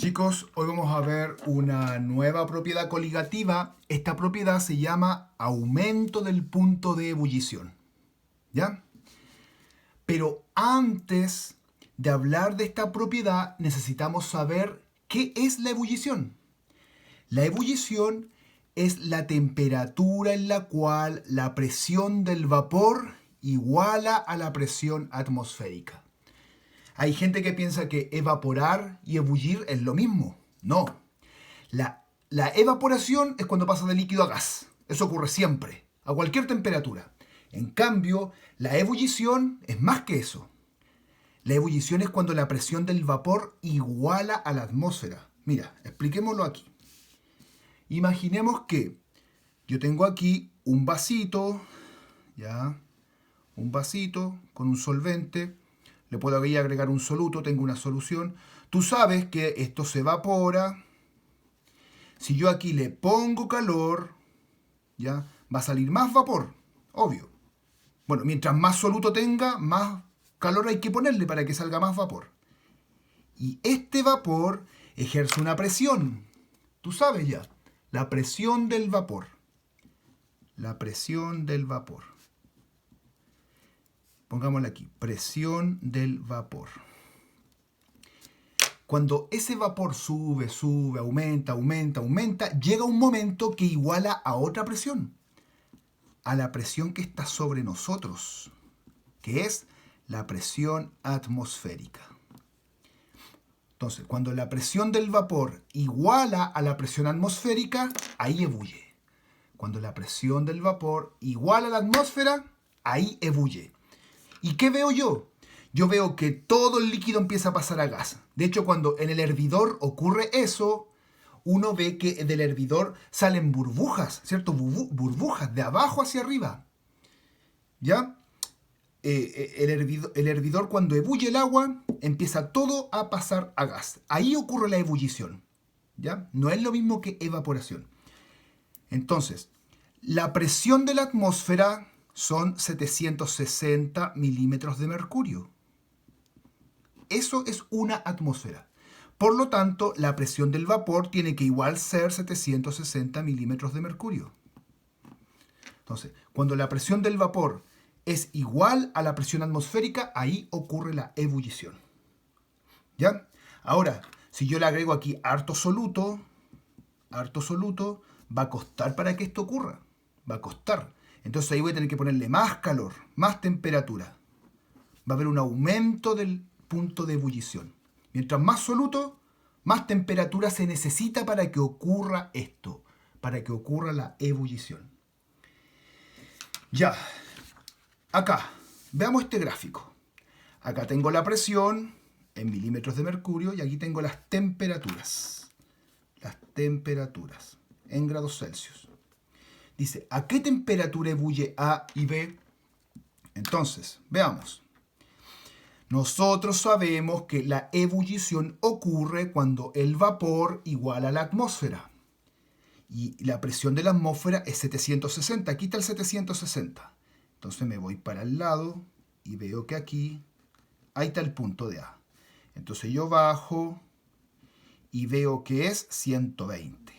Chicos, hoy vamos a ver una nueva propiedad coligativa. Esta propiedad se llama aumento del punto de ebullición. ¿Ya? Pero antes de hablar de esta propiedad, necesitamos saber qué es la ebullición. La ebullición es la temperatura en la cual la presión del vapor iguala a la presión atmosférica. Hay gente que piensa que evaporar y ebullir es lo mismo. No. La evaporación es cuando pasa de líquido a gas. Eso ocurre siempre, a cualquier temperatura. En cambio, la ebullición es más que eso. La ebullición es cuando la presión del vapor iguala a la atmósfera. Mira, expliquémoslo aquí. Imaginemos que yo tengo aquí un vasito, ¿ya? Un vasito con un solvente. Le puedo aquí agregar un soluto, tengo una solución. Tú sabes que esto se evapora. Si yo aquí le pongo calor, ¿ya? Va a salir más vapor, obvio. Bueno, mientras más soluto tenga, más calor hay que ponerle para que salga más vapor. Y este vapor ejerce una presión. Tú sabes ya, la presión del vapor. La presión del vapor. Pongámosla aquí, presión del vapor. Cuando ese vapor sube, aumenta, llega un momento que iguala a otra presión, a la presión que está sobre nosotros, que es la presión atmosférica. Entonces, cuando la presión del vapor iguala a la presión atmosférica, ahí ebulle. Cuando la presión del vapor iguala a la atmósfera, ahí ebulle. ¿Y qué veo yo? Yo veo que todo el líquido empieza a pasar a gas. De hecho, cuando en el hervidor ocurre eso, uno ve que del hervidor salen burbujas, ¿cierto? Burbujas de abajo hacia arriba. ¿Ya? El hervidor, cuando ebulle el agua, empieza todo a pasar a gas. Ahí ocurre la ebullición. ¿Ya? No es lo mismo que evaporación. Entonces, la presión de la atmósfera son 760 milímetros de mercurio. Eso es una atmósfera. Por lo tanto, la presión del vapor tiene que igual ser 760 milímetros de mercurio. Entonces, cuando la presión del vapor es igual a la presión atmosférica, ahí ocurre la ebullición. ¿Ya? Ahora, si yo le agrego aquí harto soluto, va a costar para que esto ocurra. Va a costar. Entonces ahí voy a tener que ponerle más calor, más temperatura. Va a haber un aumento del punto de ebullición. Mientras más soluto, más temperatura se necesita para que ocurra esto, para que ocurra la ebullición. Ya, acá, veamos este gráfico. Acá tengo la presión en milímetros de mercurio y aquí tengo las temperaturas. Las temperaturas en grados Celsius. Dice, ¿a qué temperatura ebulle A y B? Entonces, veamos. Nosotros sabemos que la ebullición ocurre cuando el vapor iguala a la atmósfera. Y la presión de la atmósfera es 760. Aquí está el 760. Entonces me voy para el lado y veo que aquí, ahí está el punto de A. Entonces yo bajo y veo que es 120.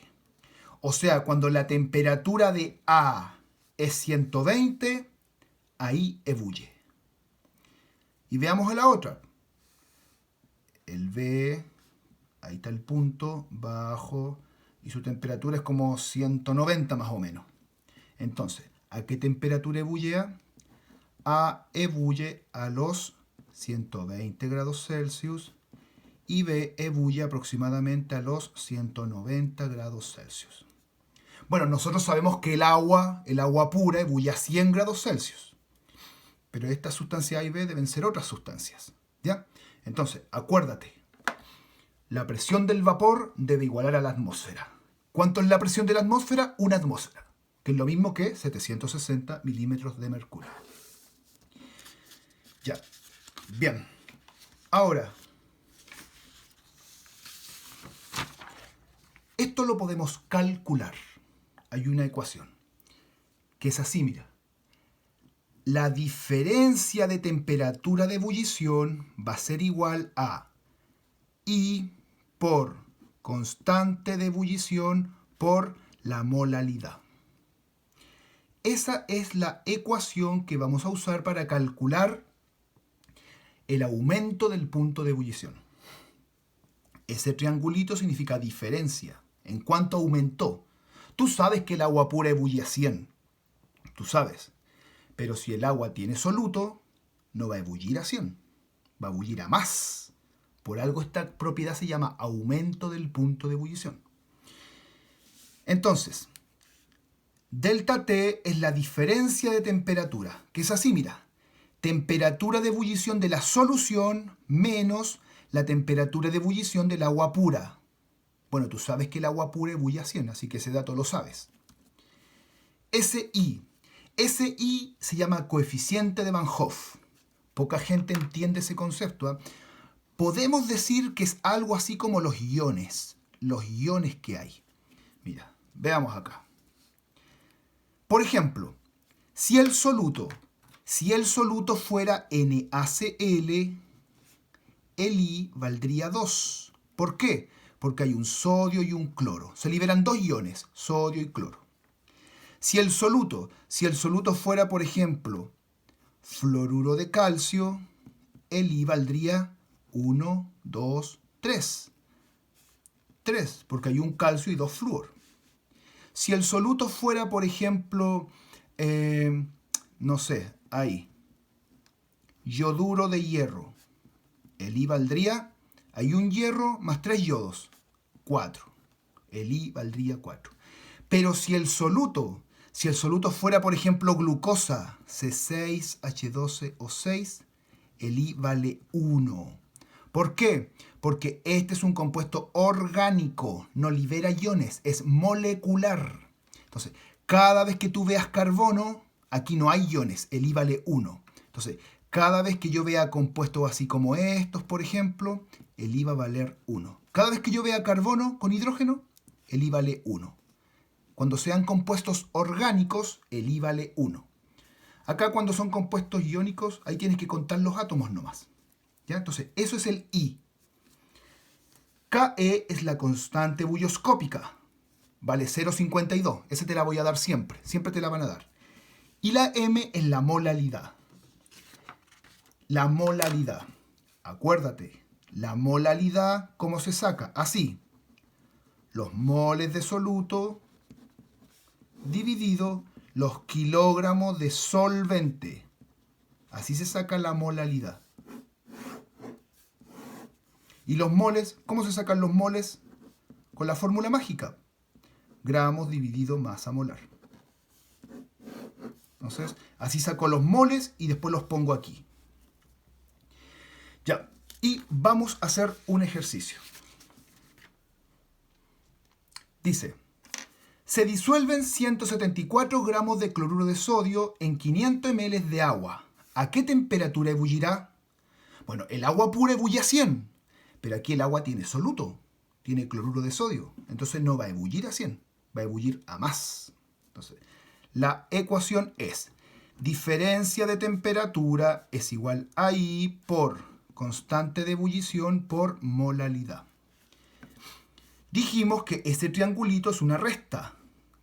O sea, cuando la temperatura de A es 120, ahí ebulle. Y veamos a la otra. El B, ahí está el punto, bajo, y su temperatura es como 190 más o menos. Entonces, ¿a qué temperatura ebulle A? A ebulle a los 120 grados Celsius y B ebulle aproximadamente a los 190 grados Celsius. Bueno, nosotros sabemos que el agua pura, ebulle a 100 grados Celsius. Pero estas sustancias A y B deben ser otras sustancias. ¿Ya? Entonces, acuérdate. La presión del vapor debe igualar a la atmósfera. ¿Cuánto es la presión de la atmósfera? Una atmósfera. Que es lo mismo que 760 milímetros de mercurio. Ya. Bien. Ahora, esto lo podemos calcular. Hay una ecuación que es así, mira. La diferencia de temperatura de ebullición va a ser igual a I por constante de ebullición por la molalidad. Esa es la ecuación que vamos a usar para calcular el aumento del punto de ebullición. Ese triangulito significa diferencia. ¿En cuánto aumentó? Tú sabes que el agua pura ebulle a 100. Tú sabes. Pero si el agua tiene soluto, no va a ebullir a 100. Va a ebullir a más. Por algo esta propiedad se llama aumento del punto de ebullición. Entonces, delta T es la diferencia de temperatura, que es así, mira. Temperatura de ebullición de la solución menos la temperatura de ebullición del agua pura. Bueno, tú sabes que el agua pura ebulle a 100, así que ese dato lo sabes. SI. SI se llama coeficiente de Van Hoff. Poca gente entiende ese concepto, ¿eh? Podemos decir que es algo así como los iones que hay. Mira, veamos acá. Por ejemplo, si el soluto fuera NaCl, el I valdría 2. ¿Por qué? Porque hay un sodio y un cloro. Se liberan dos iones, sodio y cloro. Si el soluto fuera, por ejemplo, fluoruro de calcio, el I valdría 1, 2, 3. 3, porque hay un calcio y dos flúor. Si el soluto fuera, por ejemplo, no sé, ahí, yoduro de hierro, el I valdría, hay un hierro más 3 yodos, 4. El I valdría 4. Pero si el soluto fuera, por ejemplo, glucosa, C6H12O6, el I vale 1. ¿Por qué? Porque este es un compuesto orgánico, no libera iones, es molecular. Entonces, cada vez que tú veas carbono, aquí no hay iones, el I vale 1. Entonces, cada vez que yo vea compuestos así como estos, por ejemplo, el I va a valer 1. Cada vez que yo vea carbono con hidrógeno, el I vale 1. Cuando sean compuestos orgánicos, el I vale 1. Acá cuando son compuestos iónicos, ahí tienes que contar los átomos nomás. ¿Ya? Entonces, eso es el I. Ke es la constante bulloscópica. Vale 0,52. Esa te la voy a dar siempre. Siempre te la van a dar. Y la M es la molalidad. La molalidad. Acuérdate. La molalidad, ¿cómo se saca? Así. Los moles de soluto dividido los kilogramos de solvente. Así se saca la molalidad. ¿Y los moles? ¿Cómo se sacan los moles? Con la fórmula mágica. Gramos dividido masa molar. Entonces, así saco los moles y después los pongo aquí. Ya, y vamos a hacer un ejercicio. Dice, se disuelven 174 gramos de cloruro de sodio en 500 ml de agua. ¿A qué temperatura ebullirá? Bueno, el agua pura ebulle a 100, pero aquí el agua tiene soluto, tiene cloruro de sodio. Entonces no va a ebullir a 100, va a ebullir a más. Entonces, la ecuación es diferencia de temperatura es igual a I por constante de ebullición por molalidad. Dijimos que ese triangulito es una resta.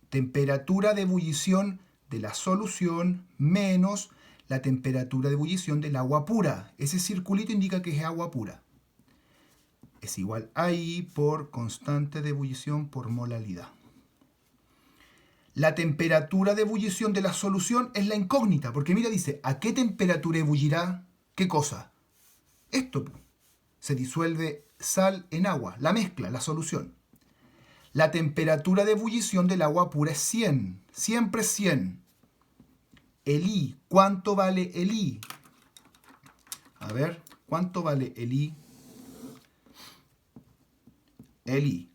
Temperatura de ebullición de la solución menos la temperatura de ebullición del agua pura. Ese circulito indica que es agua pura. Es igual a I por constante de ebullición por molalidad. La temperatura de ebullición de la solución es la incógnita, porque mira, dice, ¿a qué temperatura ebullirá? ¿Qué cosa? Esto. Se disuelve sal en agua, la mezcla, la solución. La temperatura de ebullición del agua pura es 100, siempre es 100. El I, ¿cuánto vale el I? A ver, ¿cuánto vale el I? El I.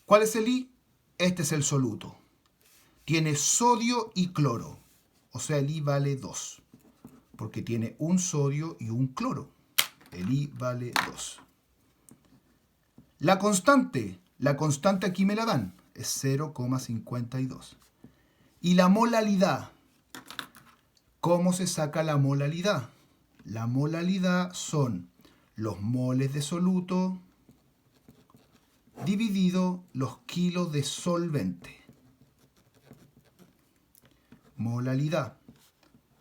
¿Cuál es el I? Este es el soluto. Tiene sodio y cloro, o sea, el I vale 2, porque tiene un sodio y un cloro. El I vale 2. La constante aquí me la dan, es 0,52. Y la molalidad, ¿cómo se saca la molalidad? La molalidad son los moles de soluto dividido los kilos de solvente. Molalidad.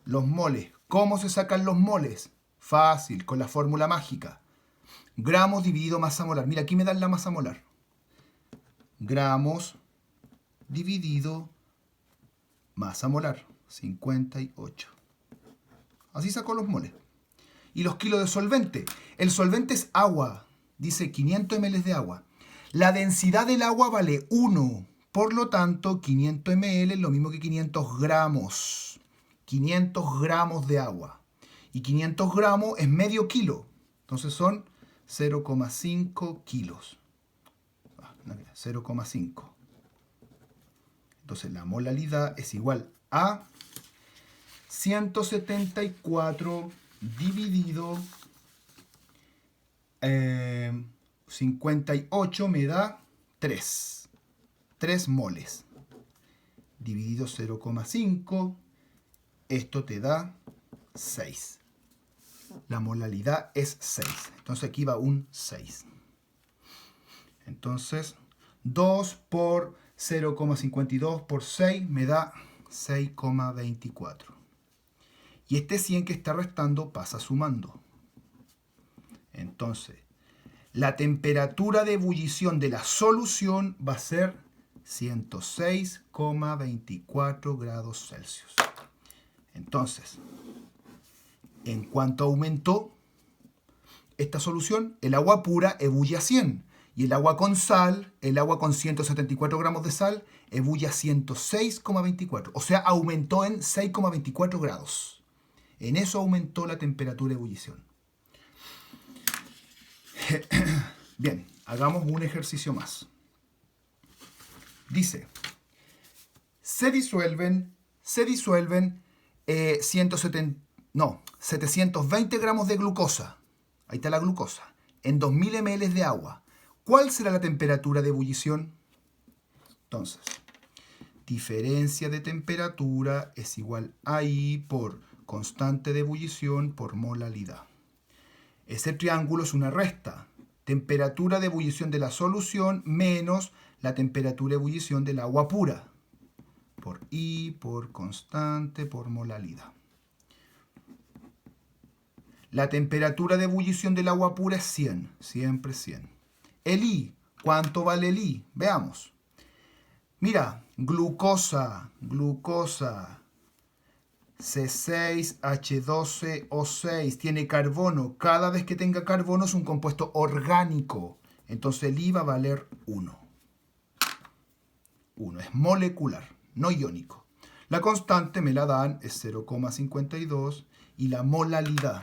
Los moles. ¿Cómo se sacan los moles? Fácil, con la fórmula mágica. Gramos dividido masa molar. Mira, aquí me dan la masa molar. Gramos dividido masa molar. 58. Así sacó los moles. Y los kilos de solvente. El solvente es agua. Dice 500 ml de agua. La densidad del agua vale 1. Por lo tanto, 500 ml es lo mismo que 500 gramos. 500 gramos de agua. Y 500 gramos es medio kilo. Entonces son 0,5 kilos. 0,5. Entonces la molalidad es igual a 174 dividido 58 me da 3. 3 moles. Dividido 0,5. Esto te da 6. La molalidad es 6. Entonces aquí va un 6. Entonces 2 por 0,52 por 6 me da 6,24. Y este 100 que está restando pasa sumando. Entonces, la temperatura de ebullición de la solución va a ser 106,24 grados Celsius. Entonces, en cuanto aumentó esta solución, el agua pura ebulle a 100. Y el agua con sal, el agua con 174 gramos de sal, ebulle a 106,24. O sea, aumentó en 6,24 grados. En eso aumentó la temperatura de ebullición. Bien, hagamos un ejercicio más. Dice, se disuelven 720 gramos de glucosa. Ahí está la glucosa. En 2000 ml de agua. ¿Cuál será la temperatura de ebullición? Entonces, diferencia de temperatura es igual a I por constante de ebullición por molalidad. Ese triángulo es una resta. Temperatura de ebullición de la solución menos la temperatura de ebullición del agua pura. Por I, por constante, por molalidad. La temperatura de ebullición del agua pura es 100. Siempre 100. El I. ¿Cuánto vale el I? Veamos. Mira, glucosa. C6H12O6 tiene carbono. Cada vez que tenga carbono es un compuesto orgánico. Entonces el I va a valer 1. 1 es molecular, no iónico. La constante me la dan, es 0,52. Y la molalidad.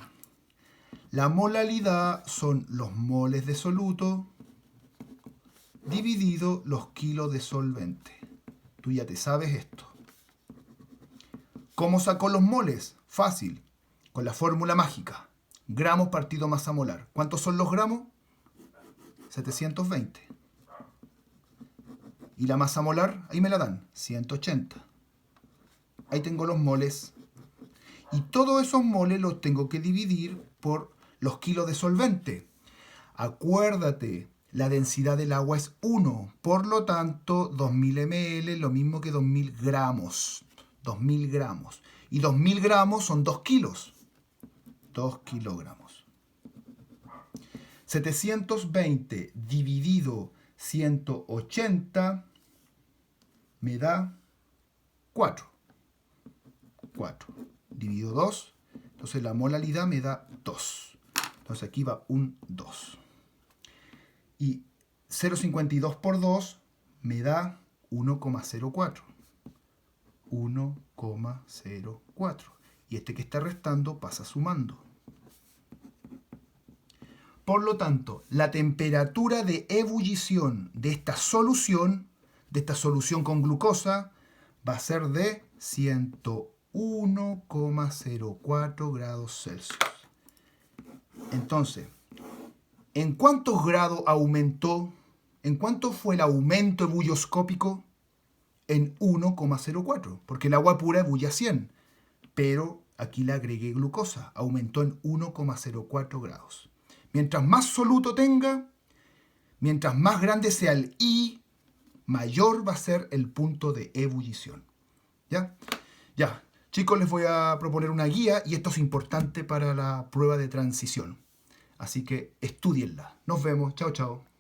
La molalidad son los moles de soluto dividido los kilos de solvente. Tú ya te sabes esto. ¿Cómo sacó los moles? Fácil, con la fórmula mágica. Gramos partido masa molar. ¿Cuántos son los gramos? 720. ¿Y la masa molar? Ahí me la dan, 180. Ahí tengo los moles. Y todos esos moles los tengo que dividir por los kilos de solvente. Acuérdate, la densidad del agua es 1. Por lo tanto, 2000 ml es lo mismo que 2000 gramos. 2000 gramos. Y 2000 gramos son 2 kilos. 2 kilogramos. 720 dividido 180 me da 4. 4. Dividido 2. Entonces la molalidad me da 2. Entonces aquí va un 2. Y 0,52 por 2 me da 1,04. 1,04. Y este que está restando pasa sumando. Por lo tanto, la temperatura de ebullición de esta solución con glucosa, va a ser de 101,04 grados Celsius. Entonces, ¿en cuántos grados aumentó? ¿En cuánto fue el aumento ebulloscópico? En 1,04, porque el agua pura ebulle a 100. Pero aquí le agregué glucosa, aumentó en 1,04 grados. Mientras más soluto tenga, Mientras más grande sea el I, mayor va a ser el punto de ebullición. ¿Ya? Ya. Chicos, les voy a proponer una guía y esto es importante para la prueba de transición. Así que estudienla. Nos vemos. Chao, chao.